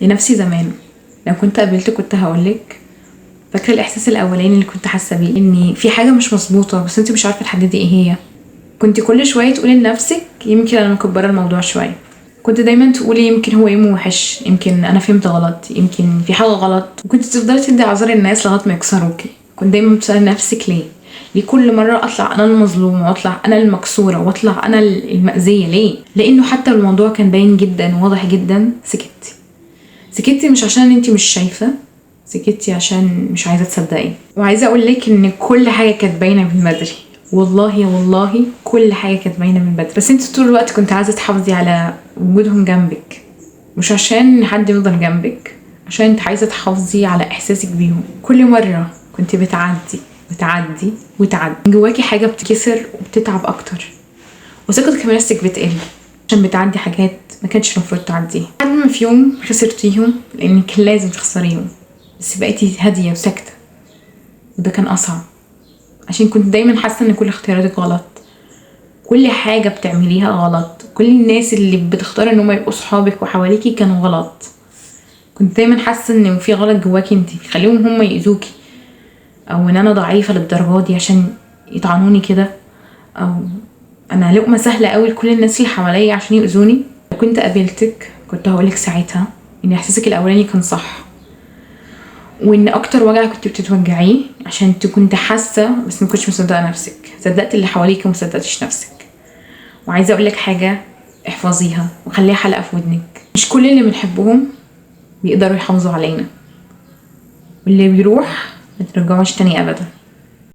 لنفسي زمان لو كنت قابلتك كنت هقولك فاكره الاحساس الاولاني اللي كنت حاسه بيه ان في حاجه مش مظبوطه بس انت مش عارفه تحددي ايه هي. كنت كل شويه تقولي لنفسك يمكن انا مكبره الموضوع شويه. كنت دايما تقولي يمكن هو يوم وحش، يمكن انا فهمت غلط، يمكن في حاجه غلط، وكنت تفضلي تدي اعذار الناس لغايه ما يكسروكي. كنت دايما بتسالي نفسك ليه كل مره اطلع انا المظلومه واطلع انا المكسوره واطلع انا المأذيه؟ ليه؟ لانه حتى الموضوع كان باين جدا وواضح جدا. سكتي مش عشان انتي مش شايفه، سكتي عشان مش عايزه تصدقي. وعايزه اقول لك ان كل حاجه كانت باينه من بدري، والله كل حاجه كانت باينه من بدري، بس انت طول الوقت كنت عايزه تحافظي على وجودهم جنبك، مش عشان حد يفضل جنبك، عشان انت عايزه تحافظي على احساسك بيهم. كل مره كنت بتعدي جواكي حاجه بتكسر وبتتعب اكتر، وثقتك في نفسك بتقل عشان بتعدي حاجات ما كانش المفروض تعديها. لحد ما في يوم خسرتيهم لانك لازم تخسريهم، بس بقيتي هاديه وساكته، وده كان اصعب عشان كنت دايما حاسه ان كل اختياراتك غلط، كل حاجه بتعمليها غلط، كل الناس اللي بتختار ان هم يبقوا صحابك وحواليكي كانوا غلط. كنت دايما حاسه ان في غلط جواكي انتي خليهم هم يأذوكي، او ان انا ضعيفه للدرجه دي عشان يطعنوني كده، او انا لقمه سهله قوي لكل الناس اللي حواليا عشان يؤذوني. لو كنت قابلتك كنت هقولك ساعتها ان احساسك الاولاني كان صح، وان اكتر وجع كنت بتتوجعيه عشان انت كنت حاسه بس ما كنتش مصدقه نفسك، صدقت اللي حواليك وما صدقتيش نفسك. وعايزه اقولك حاجه احفظيها وخليها حلقه في ودنك، مش كل اللي بنحبهم بيقدروا يحافظوا علينا، واللي بيروح ما ترجعوش تاني ابدا.